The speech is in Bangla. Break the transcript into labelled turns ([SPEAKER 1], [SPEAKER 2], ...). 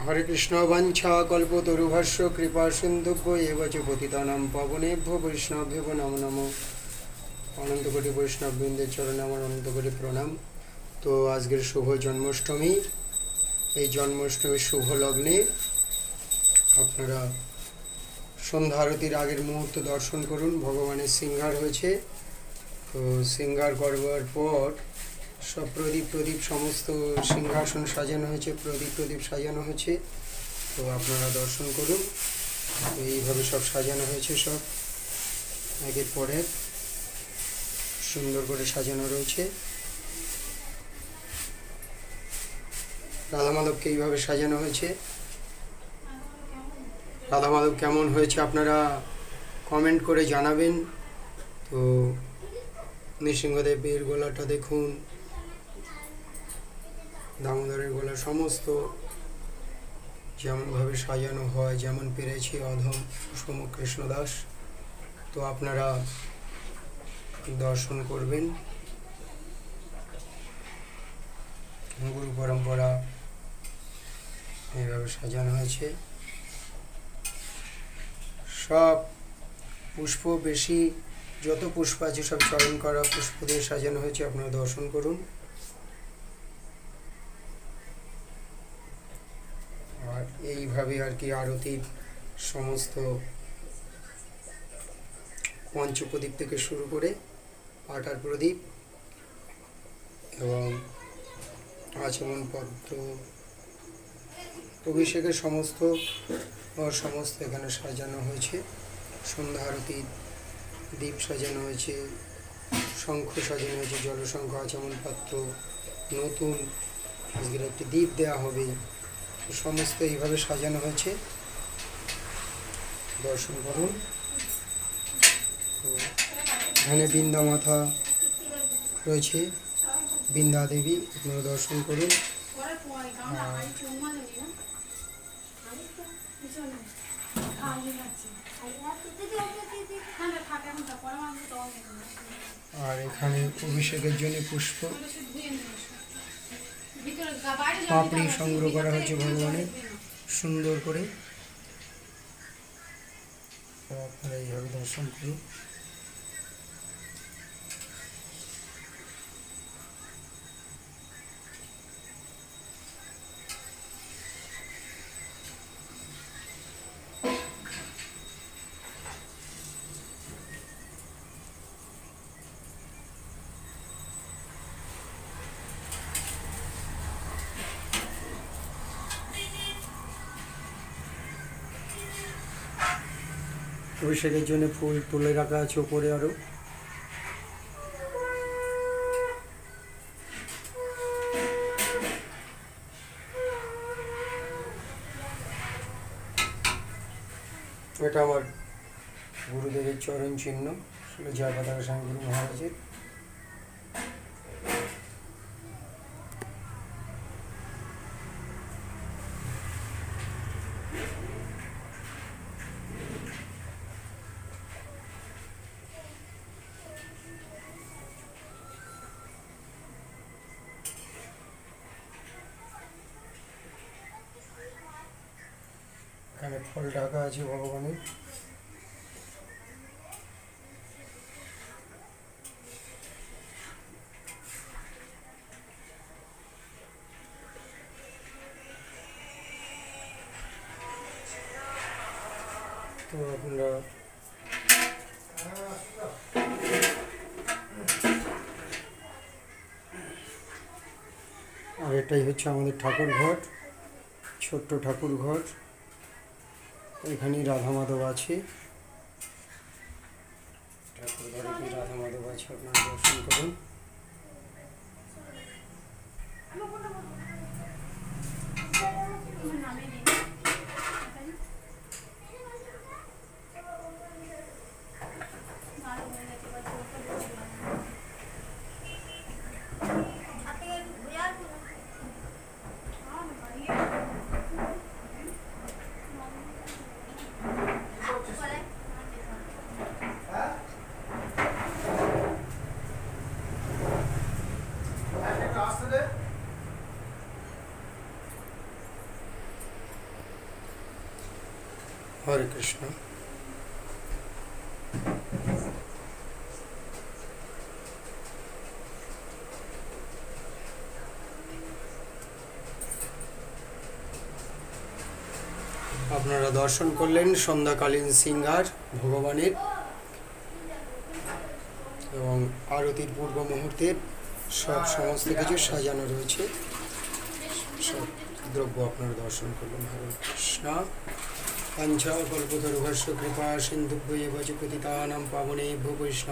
[SPEAKER 1] हरे कृष्ण वंशा कल्पतरुभस्य कृपा सिन्धुभ्यो एव च पतितानां पावनेभ्यो वैष्णवेभ्यो नमो नमो। अनंत कोटि वैष्णव बृंदेर चरणे আমার অনন্ত কোটি প্রণাম। তো আজকের শুভ জন্মাষ্টমী, এই জন্মাষ্টমীর শুভ লগ্নে আপনারা সন্ধ্যা আরতির আগের মুহূর্ত দর্শন করুন। ভগবানের সিংহার হয়েছে, তো সিংহার করবার পর সব প্রদীপ সমস্ত সিংহাসন সাজানো হয়েছে, প্রদীপ সাজানো হয়েছে, তো আপনারা দর্শন করুন। তো এইভাবে সব সাজানো হয়েছে, সব একের পর এক সুন্দর করে সাজানো রয়েছে। রাধা মাধবকে এইভাবে সাজানো হয়েছে। রাধা মাধব কেমন হয়েছে আপনারা কমেন্ট করে জানাবেন। তো নৃসিংহদেবের গলাটা দেখুন, দামোদরের গলা সমস্ত যেমনভাবে সাজানো হয়, যেমন পেরেছে অধম সুষম কৃষ্ণদাস। তো আপনারা দর্শন করবেন। গুরু পরম্পরা এইভাবে সাজানো হয়েছে। সব পুষ্প, বেশি যত পুষ্প আছে সব চয়ন করা পুষ্প দিয়ে সাজানো হয়েছে, আপনারা দর্শন করুন। আর এইভাবে আর কি আরতির সমস্ত পঞ্চপ্রদীপ থেকে শুরু করে আটার প্রদীপ এবং আচমন পদ্ম অভিষেকের সমস্ত এখানে সাজানো হয়েছে। সন্ধ্যা আরতির দীপ সাজানো হয়েছে, শঙ্খ সাজানো হয়েছে, জলশঙ্খ, আচমন পাত্র, নতুন আজকের একটি দীপ দেওয়া হবে, সমস্ত এইভাবে সাজানো হয়েছে, দর্শন করুন। এখানে বৃন্দা মাতা রয়েছে, বৃন্দা দেবী, আপনারা দর্শন করুন। আর এখানে অভিষেকের জন্য পুষ্প পাপড়ি সংগ্রহ করা হয়েছে ভগবানের সুন্দর করে, আপনারা এইভাবে দর্শন করুন। অভিষেকের জন্য ফুল তুলে রাখা আছে ওপরে। আরও এটা আমার গুরুদেবের চরণ চিহ্ন, জয় পতাকা স্বামী গুরু মহারাজের। এখানে ফল ঢাকা আছে ভগবানের। তো আপনারা আর এটাই হচ্ছে আমাদের ঠাকুর ঘর, ছোট্ট ঠাকুর ঘর। এখানেই রাধা মাধব আছে, ঠাকুর ঘরে রাধা মাধব আছে, আপনারা দর্শন করুন। হরে কৃষ্ণ। আপনারা দর্শন করলেন সন্ধ্যাকালীন সিঙ্গার ভগবানের এবং আরতির পূর্ব মুহূর্তে সমস্ত কিছু সাজানো রয়েছে, সব দ্রব্য আপনারা দর্শন করলেন। হরে কৃষ্ণ। পঞ্চ কল্পতরুভস্য কৃপা সিন্ধুভ্যেব চ পতিতানাং পাবনেভ্যো বৈষ্ণব